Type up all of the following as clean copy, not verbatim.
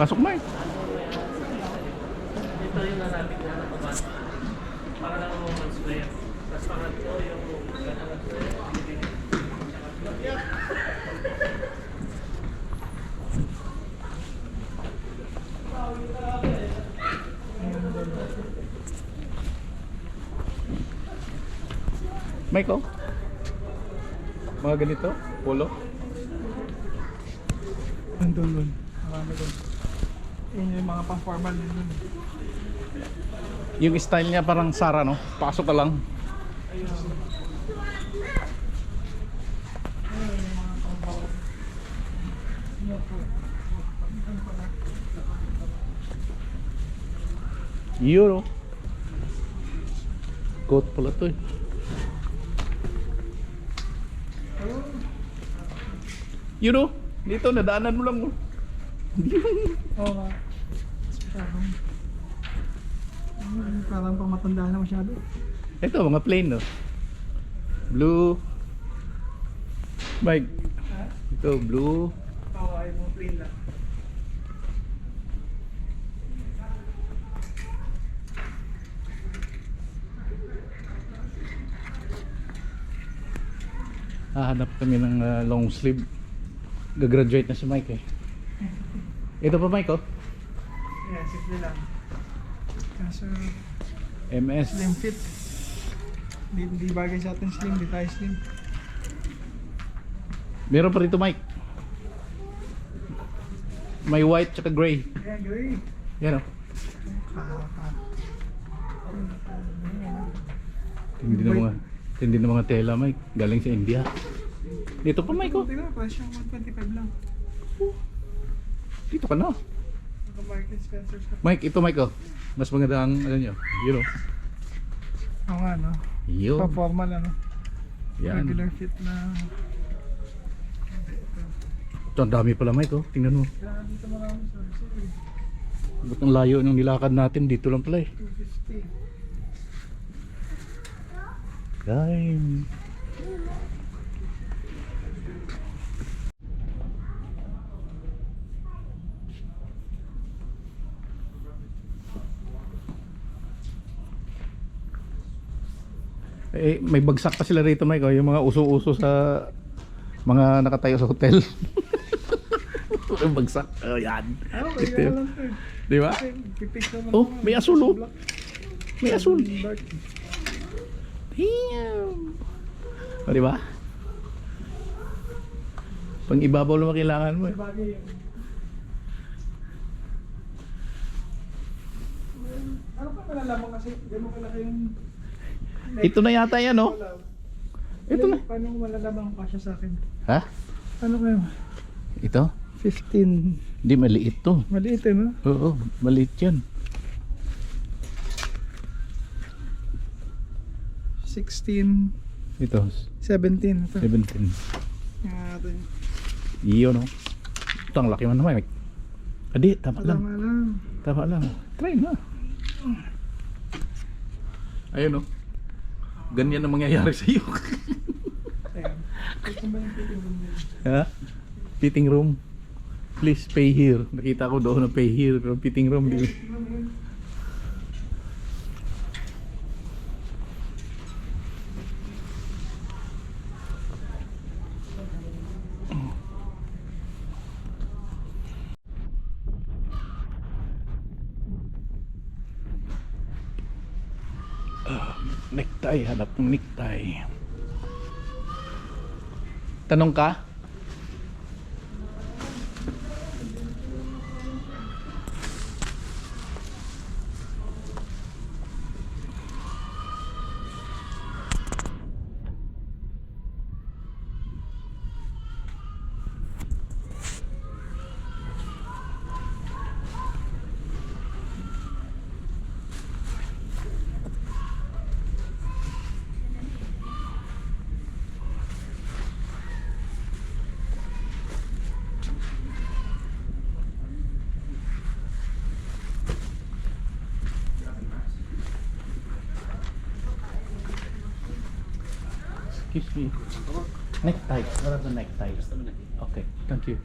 Pasok mo eh. Ito yung nalapit na napabasa. Para lang ang woman's wear. Tapos pangatlo yung gano'n wear. Mike, oh. Mga ganito, polo. Nandun dun. Marami dun. Yun yung mga pang-formal din dun. Yung style niya parang Sara, no? Pasok ka lang. Ayun. Ayun yung mga pang-formal. Yun po. Ano pala? Yun, oh. Coat pala to eh. Yun, oh. Dito, nadaanan mo lang, oh. Oo nga. Parang pang matanda na masyado. Ito, mga plain, no? Blue. Mike. Ha? Ito, blue. Oo, ay mo plain lang. Hahanap kami ng long sleeve. Gagraduate na si Mike eh. Ito pa Mike, oh. Yeah, simple lang. Kaso MS. slim fit. Di bagay sa atin slim, di tayo slim. Meron pa rito Mike. May white tsaka gray. Yeah, gray. Yan, oh. Tindi na mga tela Mike. Galing sa India. Dito pa Mike, oh. Tingnan mo, presyo 125 lang. Dito ka na. Naka Marks and Spencer sa. Mike, ito Mike, oh. Mas maganda ang ano nyo. Yun, oh. Oo nga, no? Yun. Pa-formal, ano? Yan. Regular fit na. Ito, ang dami pala Mike, oh. Tingnan mo. Kaya dito marami sorry. Ba't ang layo ng nilakad natin? Dito lang pala eh. 250. Time. Eh, may bagsak pa sila rito Mike, oh. Yung mga uso-uso sa mga nakatayo sa hotel. Yung bagsak. Oh, yan. Okay, Ito. yan lang to. Di ba? Kasi pipix naman Oh, ako, may asul, oh. black. May asul. Dark. Damn. O, di ba? Pang ibabaw lang kailangan mo eh. Bagay yung ano pa malalaman kasi gano'n kalaki yung Ito na yata yan, oh. Ito na. Paano malalaman ko siya sa akin? Ha? Ano kayo? Ito? 15. Hindi, maliit to. Maliit eh, no? Oo, maliit yan. 16. Ito, 17. Ito. 17. Yan natin. Iyo, no? Ito, ang laki man naman, Mike. Adi, tama lang. Tama lang. Tama lang. Try na. Ayun, no? Ganyan ang mangyayari sa iyo. Ayan. Ito ba yung fitting room nila? Ha? Fitting room. Please pay here. Nakita ko doon na pay here. Pero fitting room, di. Necktie, hanap ng necktie. Tanong ka? Excuse me. Necktie. What are the neckties? Okay, thank you.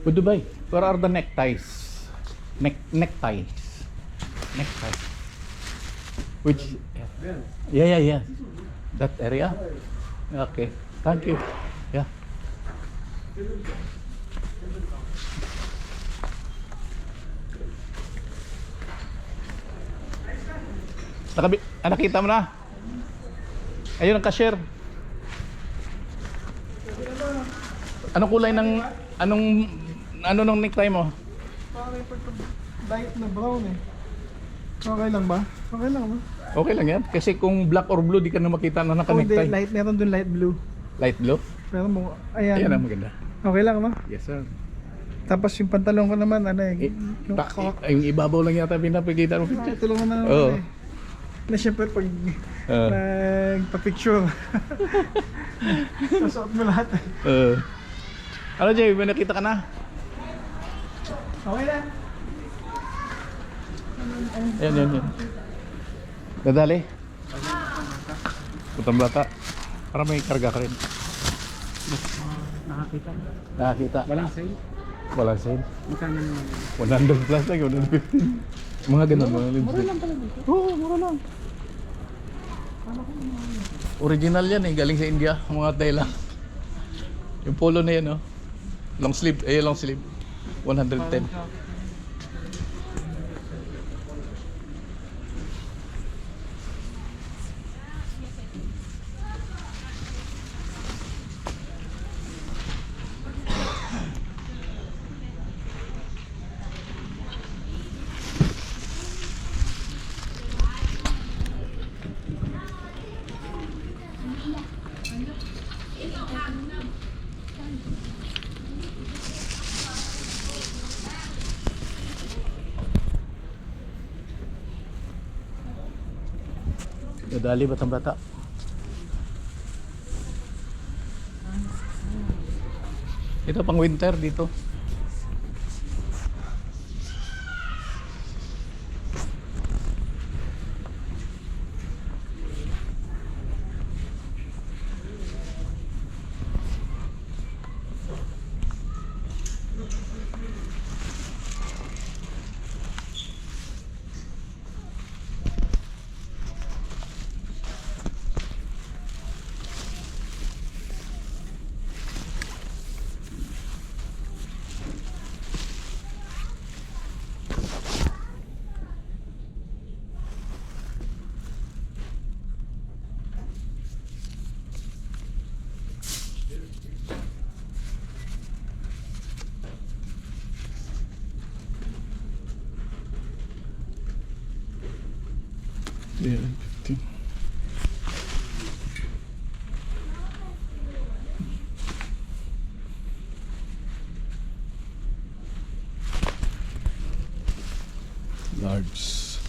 With Dubai, where are the neckties? Neckties. Neckties. Which? Yeah. That area? Okay. Thank you. Yeah. Nakita mo na? Ayun ang cashier. Anong kulay ng ano nung necktie mo? Parang light na brown eh. Okay lang ba? Okay lang ba? Okay lang yan. Kasi kung black or blue, di ka na makita na Oh, hindi, naka-necktie. light. Meron dun light blue. Light blue? Pero mo, ayan. Ayan ang maganda. Okay lang ba? Yes, sir. Tapos yung pantalon ko naman, ano eh. Yung Yung ibabaw lang yata pinapakita mo. ito lang naman Oo. eh. Na syempre pag nagpa-picture. Sasuot mo lahat. Ano, Jay? May nakita ka na? Okay na. Yan. Dadali. Putang bata. Para may karga ka rin. Nakakita. Walang sale? Walang sale. Magkano naman? 100 plus lang, 150. Mga ganun, mga limbs. Mura lang talaga. Oo, mura lang. Original yan eh, galing sa India, mga tela. Yung polo na yan, oh. Long sleeve, long sleeve. 110. Dadali batang bata. Ito pang winter dito. Yeah, 15. Large.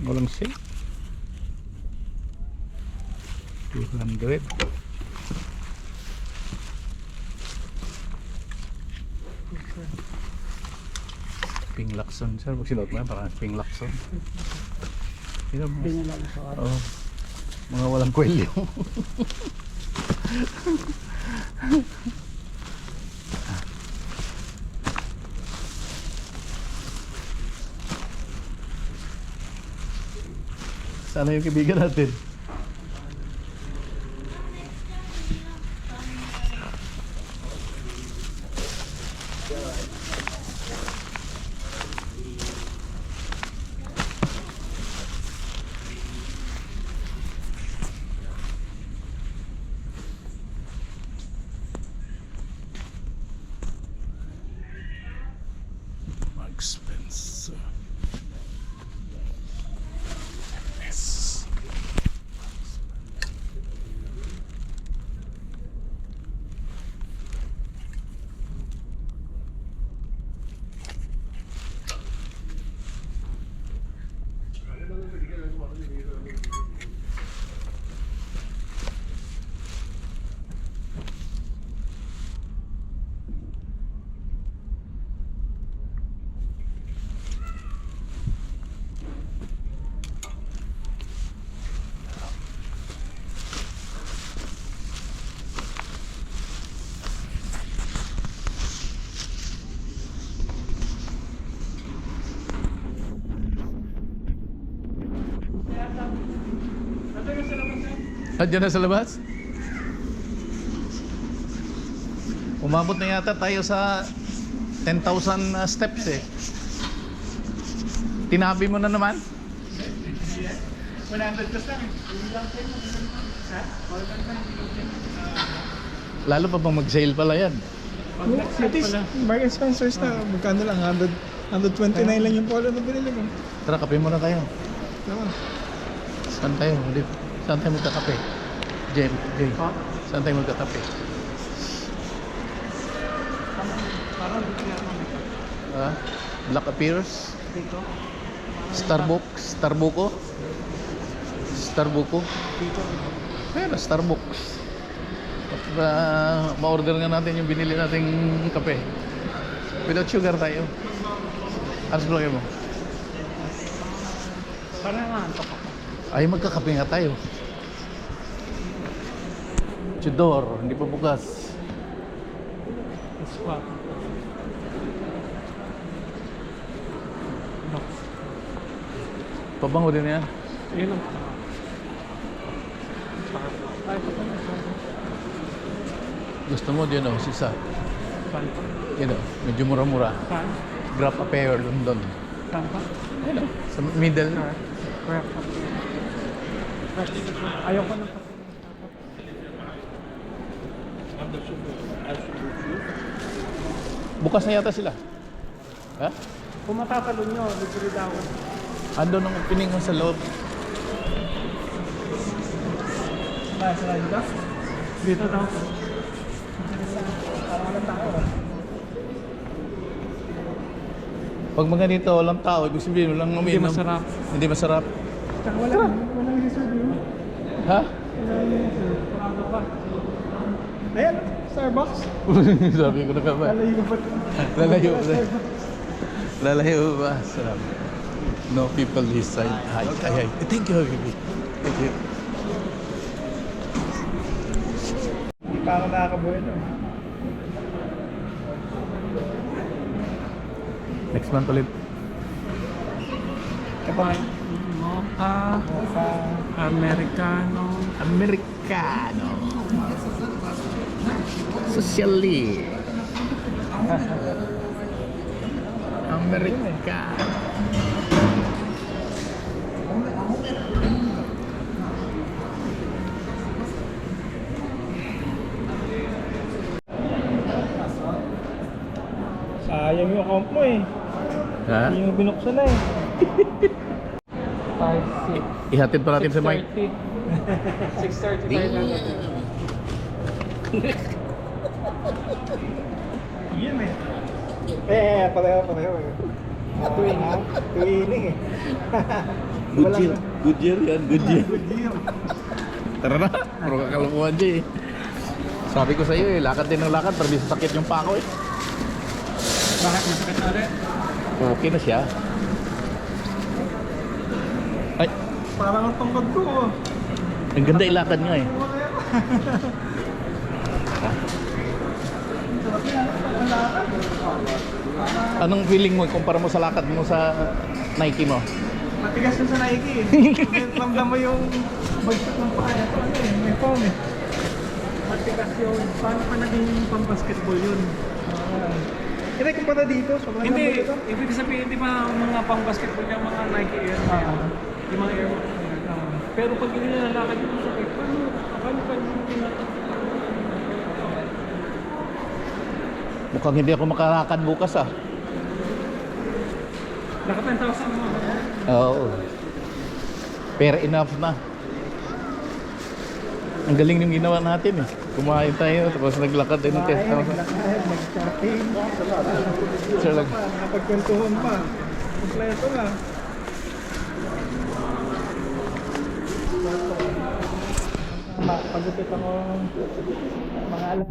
Walang sale. 200. Ping Lacson, sir. Pag sinuot mo yan, parang Ping Lacson. Sino mo? Oo. Mga walang kwelyo. Sana yung kaibigan natin. Expense. Yes. Andiyan na sa labas? Umabot na yata tayo sa 10,000 steps eh. Tinabi mo na naman? 100 ka lang. Lalo pa bang mag-sale pala yan? At least, Mark and Spencer's na, magkano lang, 129 lang yung polo na binili mo. Tara, kape muna tayo. Tama. Saan tayo? Saan tayo magkakape? Jay, Ha? saan tayo magkakape? Parang dito yan kami. Black Appears? Dito? Starbucks? Dito. Ayun na, Starbucks. Ma-order nga natin yung binili nating kape. Without sugar tayo. Ano sa mo? Parang nga, antok ako. Ay, magkakape nga tayo. Chidor, hindi pa bukas. Squat. No. Pabango din yan. Yun lang. Ay, Gusto mo din o, sisa. saan pa? Yun o, medyo mura-mura. Saan? Grab a pair, London. Saan pa? Yun o, sa middle. Crap. Ayoko ng kape. Bukas na yata sila. Ha? Kung matatalon nyo, libre daw. Ando nung opening mo sa loob. Dito daw. Pag mga dito, walang tao, ibig sabihin, walang Hindi umiinom. masarap. Hindi masarap. Tsaka walang reserve yun. Ha? Parado pa. Ayan, Starbucks. Sabi ko na ka ba? Lalayo ba? Lalayo ba? Lalayo ba? Sarap. No people this side. Hi. Hi. Thank you, baby. Thank you. Hindi pa ako nakakabuhay no. Next month ulit. Kapag mocha, Americano. Americano. Socially. Americano. Sayang yung account mo eh. Ha? Hindi mo binuksan na eh. 5, 6. Ihatid pa natin sa mic. 6:30 tayo lalabas. Yan eh. Pareho eh. Twinning ha? Twinning eh. Goodyear. Goodyear yan. Goodyear. Good deal. Tara na. Puro kakalamuhan dyan eh. Sabi ko sa iyo eh, lakad din ng lakad. Pero di sakit yung pako eh. Bakit masakit na ulit? Okay na siya. Ay, Parang ang tungkod ko oh. ang ganda ilakad nga eh. Anong feeling mo kumpara mo sa lakad mo sa Nike mo? Matigas yun sa Nike eh. Ramdam mo yung bagsak ng paa. Ito ano eh, may foam eh. Matigas yun. Paano pa naging pang-basketball yun? Hindi, kumpara dito. Sobrang Hindi, lambot ito. ibig sabihin, di ba mga pang-basketball yung mga Nike Air na yan? Yung mga Air Max na yan. Pero pag hindi na nalakad yung sakit, paano pa yung Mukhang hindi ako makalakad bukas ah. Naka 10,000 mo. Oo. Fair enough na. Ang galing yung ginawa natin eh. Kumain tayo, tapos naglakad din ng test. Nag-chatting. Sir lang. Nakapagkwentuhan pa. Kompleto na. Pagupit ako mga alam.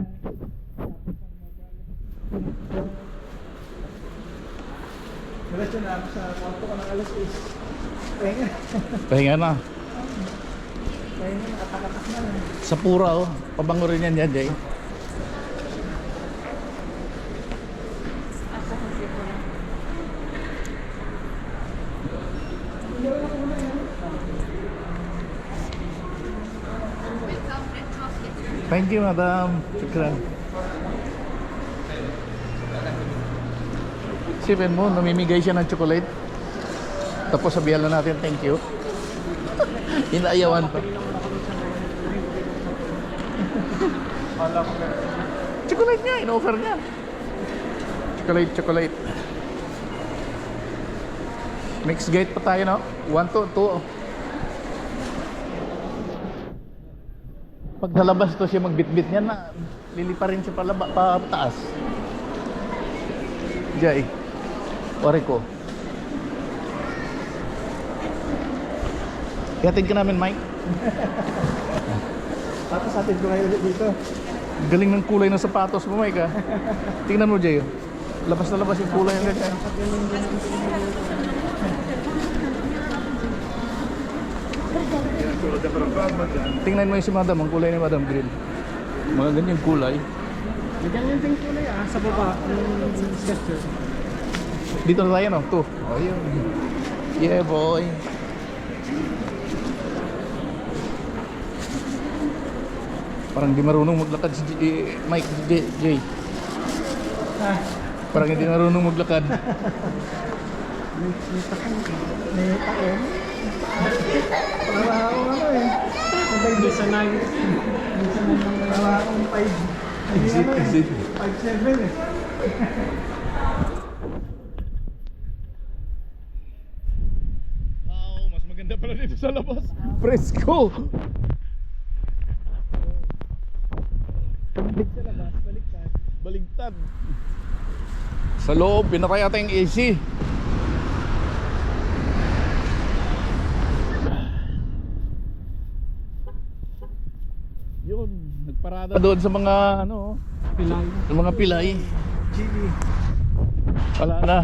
Diretso na ako sa kwarto ko ng alas 6. Pahinga. Pahinga na. Pahinga, nakatakatak na. Sa pura oh. Pabango rin yan yan, Jay. Thank you, madam. Shukran. Sipin mo, namimigay siya ng chocolate. Tapos sabihan na natin, thank you. Inaayawan pa. Chocolate niya, in-offer niya. Chocolate. Mixed gate pa tayo, no? 1 to 2. Pag nalabas to siya magbitbit niya na, lilipa rin siya pa taas. Jay. Ore ko. Ihatid ka namin, Mike. Tapos atin ko kayo dito. Galing ng kulay ng sapatos mo, Mike, ha? Tingnan mo, Jay. Labas na labas yung kulay ng ganyan. Tingnan mo yung si Madam, ang kulay ni Madam Green. Mga ganyang kulay. May ganyan din kulay sa baba. Yung sweater. Dito na tayo, no? 2. Oh, yun. Yeah, boy. Parang di marunong maglakad si Mike, si Jay. Parang hindi marunong maglakad. May takong. Para akong ano eh. Hindi sanay. Para akong 5. Exit. 5'7" eh. Wow, mas maganda pala dito sa labas. Presko! Balik sa labas, baliktad. Baligtad. Sa loob, pinaka yata yung AC. Yun, nagparada doon sa mga ano, Pilay. sa mga pilay. GB. Wala na.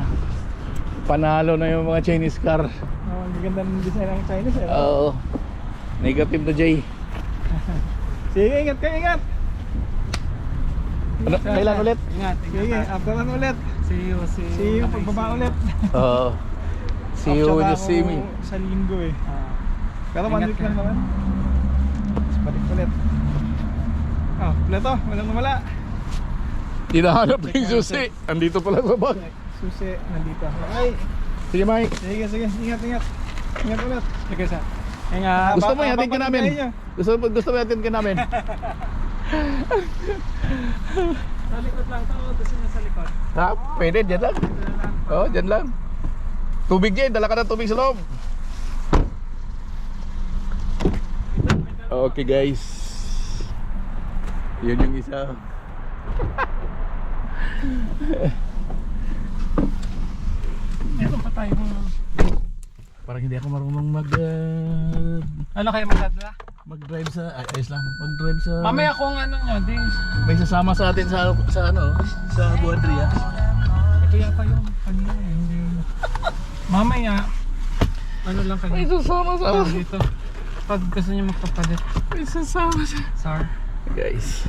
Panalo na yung mga Chinese car. Ang ganda ng design ng Chinese eh. Oo. Negative na Jay. Sige, ingat ka, ingat. Ano, kailan ulit? Ingat. Sige, afteran ulit. See you. See you pagbaba ulit. Oo. See you when you see me. Sa linggo eh. Pero Ingat 1 week ka. lang naman. Tapos balik ulit. Pleto, walang nawala. Hinahanap ko yung susi. Andito pala sa bag. Susi, nandito. Okay. Sige, Mike. Sige, ingat. Ingat ulit. Sige sa. Ingat. Gusto mo yatin ka babalik namin? tayo. Gusto mo yatin ka namin? Sa likod lang to. Gusto niya sa likod. Ha? Pwede, dyan lang. Oo, dyan lang. Tubig dyan, dala ka ng tubig sa loob. Okay guys. Yun yung isa. Meron pa tayo. Parang hindi ako marunong Ano kayo magdadala? mag-drive sa ayos lang. Mag-drive sa Mamaya kung ano nyo. Di. may sasama sa atin sa ano, sa Buadria. Ito yata yung kanina. Hindi. Mamaya. Ano lang kayo? May sasama sa Dito. Pag gusto niyo magpapalit. May sasama sa Sir. guys.